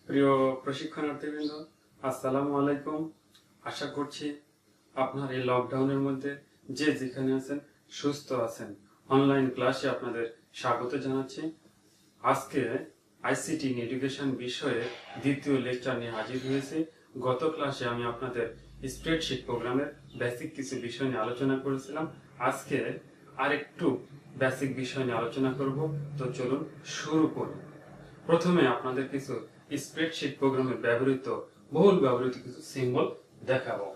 প্রিয় প্রশিক্ষণার্থীবৃন্দ, আসসালামু আলাইকুম। আশা করছি আপনার এই লকডাউনের মধ্যে যে যেখানে আছেন সুস্থ আছেন। অনলাইন ক্লাসে আপনাদের স্বাগত জানাচ্ছি। আজকে আইসিটি ইন এডুকেশন বিষয়ে দ্বিতীয় লেকচার নিয়ে হাজির হয়েছি। গত ক্লাসে আমি আপনাদের স্প্রেডশিট প্রোগ্রামের বেসিক কিছু বিষয় নিয়ে আলোচনা করেছিলাম। আজকে আরেকটু বেসিক বিষয় নিয়ে আলোচনা করব। তো চলুন শুরু করি। প্রথমে আপনাদের কিছু স্প্রেডশিট প্রোগ্রামে বহুল ব্যবহৃত কিছু সিম্বল দেখাবো।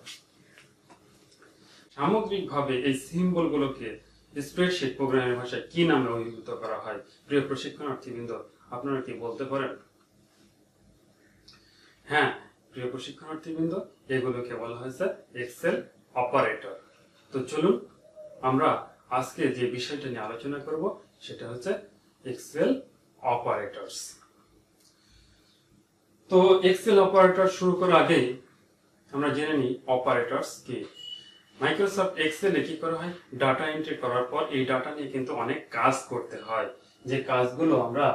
সামগ্রিকভাবে এই সিম্বলগুলোকে স্প্রেডশিট প্রোগ্রামের ভাষায় কি নামে অভিহিত করা হয়? প্রিয় প্রশিক্ষণার্থীবৃন্দ, আপনারা কি বলতে পারেন? হ্যাঁ, প্রিয় প্রশিক্ষণার্থীবৃন্দ, এগুলোকে বলা হয়েছে এক্সেল অপারেটর। তো চলুন আমরা আজকে যে বিষয়টা নিয়ে আলোচনা করব সেটা হচ্ছে এক্সেল অপারেটরস। তো এক্সেল অপারেটর শুরু করার আগেই আমরা জেনে নিই অপারেটরস কি। মাইক্রোসফট এক্সেলে কি করা হয়? ডাটা এন্ট্রি করার পর এই ডাটা নিয়ে কিন্তু অনেক কাজ করতে হয়। যে কাজগুলো আমরা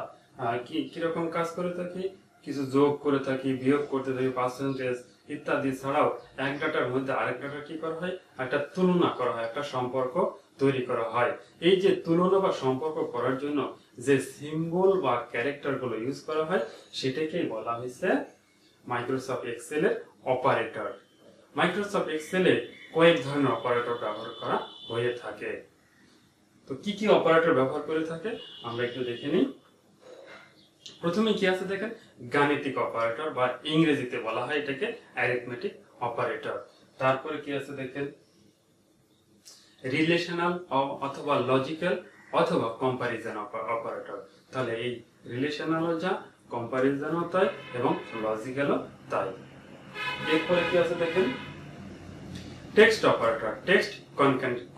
কিরকম কাজ করে থাকি? কিছু যোগ করে থাকি, বিয়োগ করতে থাকি, পার্সেন্টেজ ইত্যাদি ছাড়াও এক ডাটার মধ্যে আরেক ডাটা কি করা হয়? একটা তুলনা করা হয়, একটা সম্পর্ক তৈরি করা হয়। এই যে তুলনা বা সম্পর্ক করার জন্য যে সিম্বল বা ক্যারেক্টার গুলো ইউজ করা হয় সেটাকেই বলা হয়েছে মাইক্রোসফট এক্সেলের অপারেটর। মাইক্রোসফট এক্সেলে কয়েক ধরনের অপারেটর ব্যবহার করা হয়ে থাকে। তো কি কি অপারেটর ব্যবহার করে থাকে আমরা একটু দেখে নিই। প্রথমে কি আছে দেখেন, গাণিতিক অপারেটর বা ইংরেজিতে বলা হয় এটাকে অ্যারিথমেটিক অপারেটর। তারপরে কি আছে দেখেন, রিলেশনাল অথবা লজিক্যাল অথবা কম্পারিজন অপারেটর। তাহলে এই রিলেশনালও যা, কম্পারিজনও তাই এবং লজিক্যালও তাই। এরপরে কি আছে দেখেন, text operator, text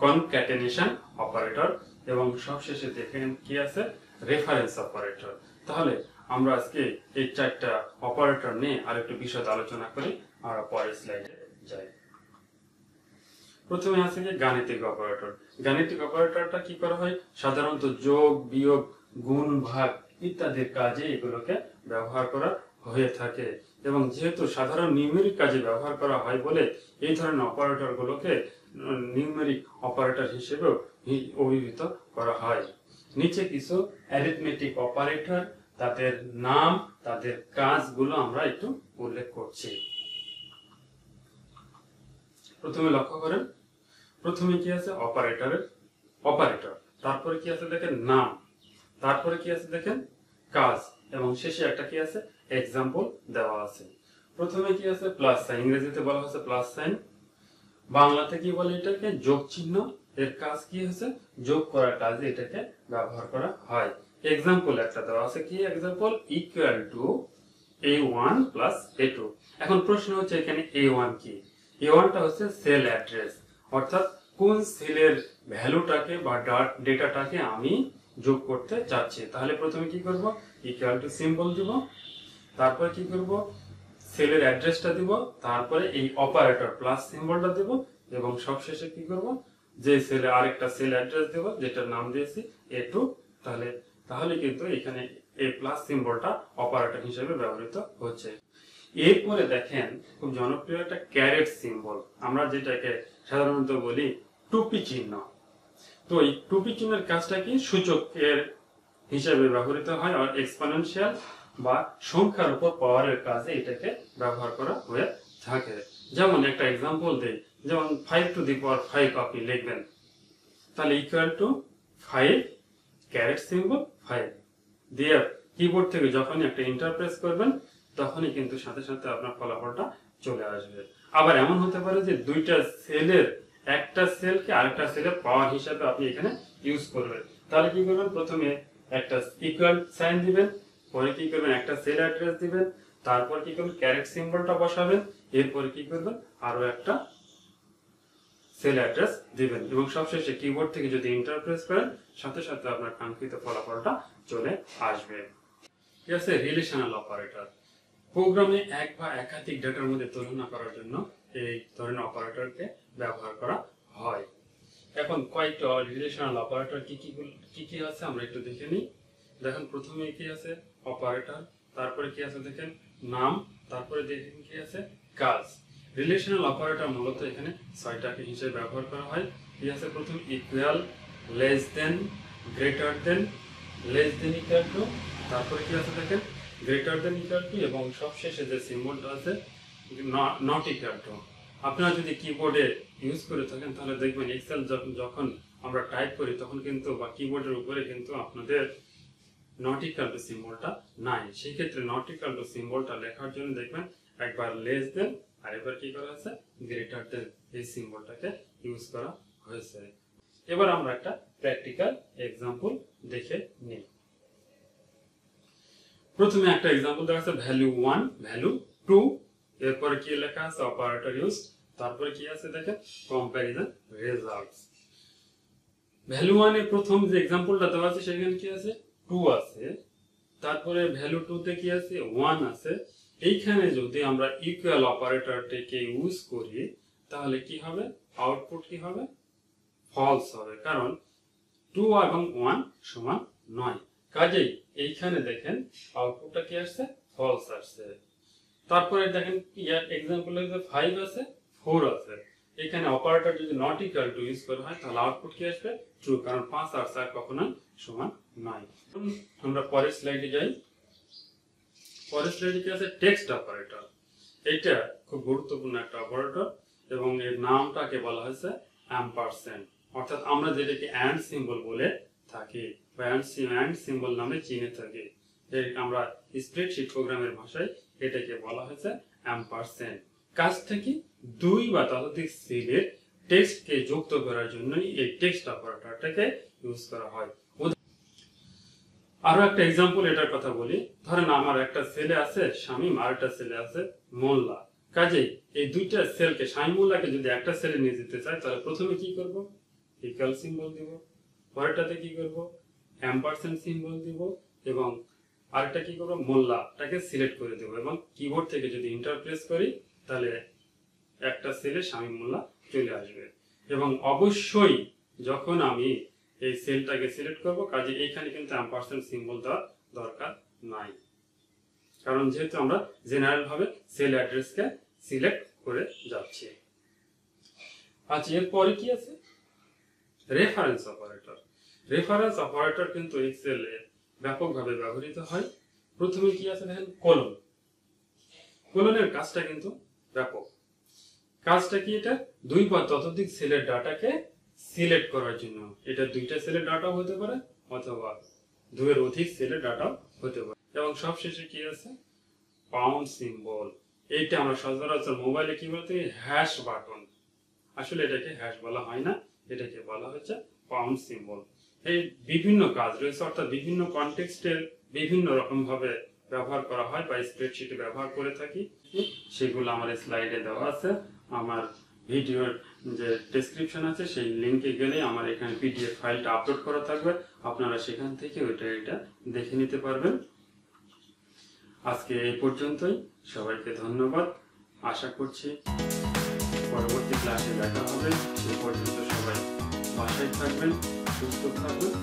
concatenation operator, এবং সবশেষে দেখেন কি আছে, রেফারেন্স অপারেটর। তাহলে আমরা আজকে এই চারটা অপারেটর নিয়ে আরেকটু বিশদ আলোচনা করি। আমরা পরের স্লাইডে যাই। প্রথমে আছে যে গাণিতিক অপারেটর। গাণিতিক অপারেটরটা কি করা হয়? সাধারণত যোগ, বিয়োগ, গুণ, ভাগ ইত্যাদির কাজে এগুলোকে ব্যবহার করা হয়ে থাকে। এবং যেহেতু সাধারণ নিউমেরিক কাজে ব্যবহার করা হয় বলে এই ধরনের অপারেটর গুলোকে নিউমেরিক অপারেটর হিসেবেও অভিহিত করা হয়। নিচে কিছু অ্যারিথমেটিক অপারেটর, তাদের নাম, তাদের কাজগুলো আমরা একটু উল্লেখ করছি। প্রথমে লক্ষ্য করেন, প্রথমে কি আছে? অপারেটর। তারপরে কি আছে দেখেন, নাম। তারপরে কি আছে দেখেন, কাজ, এবং শেষে একটা কি আছে, এক্সাম্পল দেওয়া আছে। প্রথমে কি আছে? Plus sign. ইংরেজিতে বলা হচ্ছে প্লাস সাইন। বাংলাতে কি বলে এটাকে? যোগ চিহ্ন। এর কাজ কি হচ্ছে? যোগ করার কাজে এটাকে ব্যবহার করা হয়। এক্সাম্পল একটা দেওয়া আছে, কি example? Equal to a1 plus a2। এখন প্রশ্ন হচ্ছে এখানে a1 কি? a1টা হচ্ছে সেল অ্যাড্রেস, অর্থাৎ কোন সেলের ভ্যালুটাকে বা ডেটাটাকে আমি যোগ করতে চাচ্ছি। তাহলে প্রথমে কি করব? ইকুয়াল টু সিম্বল দিব, তারপরে কি করব? সেলের অ্যাড্রেসটা দিব, তারপরে এই অপারেটর প্লাস সিম্বলটা দেব, এবং সবশেষে কি করব? যে সেলে আরেকটা সেল অ্যাড্রেস দেব যেটার নাম দিয়েছি a2। তাহলে কিন্তু এখানে এই প্লাস সিম্বলটা অপারেটর হিসেবে ব্যবহৃত হচ্ছে। এরপরে দেখেন, খুব জনপ্রিয় একটা ক্যারেট সিম্বল, আমরা যেটাকে সাধারণত বলি টুপি চিহ্ন। তো এই টুপি চিহ্নের কাজটা কি? সূচকের হিসেবে ব্যবহৃত হয়, আর এক্সপোনেনশিয়াল বা সংখ্যার উপর পাওয়ারের কাজে এটাকে ব্যবহার করা হয়ে থাকে। যেমন একটা এক্সাম্পল দেই, যেমন 5 টু দি পাওয়ার 5 আপনি লিখবেন, তাহলে ইকুয়াল টু 5 ক্যারেট সিম্বল 5 দিয়ে কিবোর্ড থেকে যখনই একটা এন্টার প্রেস করবেন তখনই কিন্তু সাথে সাথে আপনার ফলাফলটা চলে আসবে। আবার এমন হতে পারে যে দুইটা সেলের একটা সেলকে আরেকটা সেলের পাওয়ার হিসাবে আপনি এখানে ইউজ করবেন। তাহলে কি করবেন? প্রথমে একটা ইকুয়াল সাইন দিবেন, পরে কি করবেন? একটা সেল অ্যাড্রেস দিবেন, তারপর কি করবেন? ক্যারেট সিম্বলটা বসাবেন, এরপরে কি করবেন? আরো একটা সেল অ্যাড্রেস দিবেন, এবং সবশেষে কিবোর্ড থেকে যদি এন্টার প্রেস করেন সাথে সাথে আপনার কাঙ্ক্ষিত ফলাফলটা চলে আসবে। ঠিক আছে? রিলেশনাল অপারেটর, প্রোগ্রামে এক বা একাধিক ডেটার মধ্যে তুলনা করার জন্য এই ধরনের অপারেটরকে ব্যবহার করা হয়। এখন কয়েকটা রিলেশনাল অপারেটর কি কি আছে আমরা একটু দেখে নিই। দেখেন, প্রথমে কি আছে? অপারেটর। তারপরে কি আছে দেখেন, নাম, তারপরে দেখেন কি আছে কাজ। রিলেশনাল অপারেটর মূলত এখানে 6টাকে হিসেবে ব্যবহার করা হয়। কি আছে প্রথম equal, less than, greater than, less than equal to, তারপরে কি আছে দেখেন গ্রেটার দেন ইকুয়াল টু, এবং সবশেষে যে সিম্বলটা আছে নট ইকুয়াল টু। আপনারা যদি কিবোর্ডে ইউজ করে থাকেন তাহলে দেখবেন এক্সেল যখন আমরা টাইপ করি তখন কিন্তু বা কিবোর্ডের উপরে কিন্তু আপনাদের নট ইকুয়াল টু সিম্বলটা নাই। সেই ক্ষেত্রে নট ইকুয়াল টু সিম্বলটা লেখার জন্য দেখবেন একবার লেস দেন আর এবার কি করা আছে গ্রেটার দেন, এই সিম্বলটাকে ইউজ করা হয়েছে। এবার আমরা একটা প্র্যাকটিক্যাল এক্সাম্পল দেখে নিই। প্রথমে একটা এক্সাম্পল দেখা আছে ভ্যালু 1, ভ্যালু 2, এরপরে কি লেখা আছে অপারেটর ইউজ, তারপরে কি আছে দেখেন কম্প্যারিজন রেজাল্টস। ভ্যালু 1 এর প্রথম যে এক্সাম্পলটা দেওয়া আছে সেখানে কি আছে 2 আছে, তারপরে ভ্যালু 2 তে কি আছে 1 আছে। এইখানে যদি আমরা ইকুয়াল অপারেটরটাকে ইউজ করি তাহলে কি হবে, আউটপুট কি হবে ফলস হবে, কারণ 2 এবং 1 সমান নয়। কাজেই এইখানে দেখেন আউটপুটটা কি আসছে ফলস আসছে। তারপরে দেখেন ইয়ার এক্সাম্পলে 5 আছে 4 আছে, এখানে অপারেটর যদি নট ইকুয়াল টু ইউজ করা হয় তাহলে আউটপুট কি আসবে ট্রু, কারণ 5 আর 4 কখনোই সমান নয়। আমরা পরের স্লাইডে যাই। পরের স্লাইডে কি আছে টেক্সট অপারেটর। এটা খুব গুরুত্বপূর্ণ একটা অপারেটর এবং এর নামটাকে বলা হয়েছে অ্যাম্পারস্যান্ড, অর্থাৎ আমরা যেটাকে অ্যান্ড সিম্বল বলে থাকি বা অ্যান্ড সিম্বল নামে চিনে থাকি। আমরা স্প্রেডশিট প্রোগ্রামের ভাষায় এটাকে বলা হয়েছে অ্যাম্পারস্যান্ড। কাজটা কি 2 বা ততোধিক সেলের টেক্সটকে যুক্ত করার জন্যই এই টেক্সট অপারেটরটাকে ইউজ করা হয়। আরো একটা এক্সাম্পল এটার কথা বলি। ধরেন আমার একটা সেলে আছে শামীম আর একটা সেলে আছে মোল্লা। কাজেই এই দুইটা সেলকে শামীম মোল্লাকে যদি একটা সেলে নিয়ে যেতে চাই তাহলে প্রথমে কি করব ইকুয়াল সিম্বল দিব, পরেরটাতে কি করব অ্যাম্পারস্যান্ড সিম্বল দিব এবং আরেকটা কি করব মোল্লাটাকে সিলেক্ট করে দেব এবং কিবোর্ড থেকে যদি এন্টার প্রেস করি তাহলে একটা সেলে শামীম মোল্লা চলে আসবে। এবং অবশ্যই যখন আমি এই সেলটাকে সিলেক্ট করব কাজে এইখানে কিন্তু অ্যাম্পারস্যান্ড সিম্বল দেওয়ার দরকার নাই, কারণ যেহেতু আমরা জেনারেল ভাবে সেল অ্যাড্রেসকে সিলেক্ট করে যাচ্ছি। আচ্ছা এরপরে কি আছে রেফারেন্স অপারেটর। রেফারেন্স অপারেটর কিন্তু এক্সেলে ব্যাপকভাবে ব্যবহৃত হয়। প্রথমে কি আছে দেখেন কোলন। কোলনের কাজটা কিন্তু ব্যাপক। কাজটা কি, এটা 2 বা ততোধিক সেলের ডাটাকে সিলেক্ট করার জন্য। এটা 2টা সেলের ডাটাও হতে পারে অথবা 2 এর অধিক সেলের ডাটাও হতে পারে। এবং সবশেষে কি আছে পাউন্ড সিম্বল। এইটা আমরা সচরাচর মোবাইলে কি বলতে হ্যাশ বাটন, আসলে এটাকে হ্যাশ বলা হয় না, এটাকে বলা হচ্ছে পাউন্ড সিম্বল। এই বিভিন্ন কাজ রয়েছে, অর্থাৎ বিভিন্ন কনটেক্সটে বিভিন্ন রকম ভাবে ব্যবহার করা হয় বা স্প্রেডশিটে ব্যবহার করে থাকি। সেগুলো আমার স্লাইডে দেওয়া আছে। আমার ভিডিওর যে ডেসক্রিপশন আছে সেই লিংকে গেলে আমার এখানে পিডিএফ ফাইলটা আপলোড করা থাকবে, আপনারা সেখান থেকে এটা দেখে নিতে পারবেন। আজকে এই পর্যন্তই, সবাইকে ধন্যবাদ। আশা করছি পরবর্তী ক্লাসে দেখা হবে। সেই পর্যন্ত সবাই বাসায় থাকবেন, সুস্থ থাকবেন।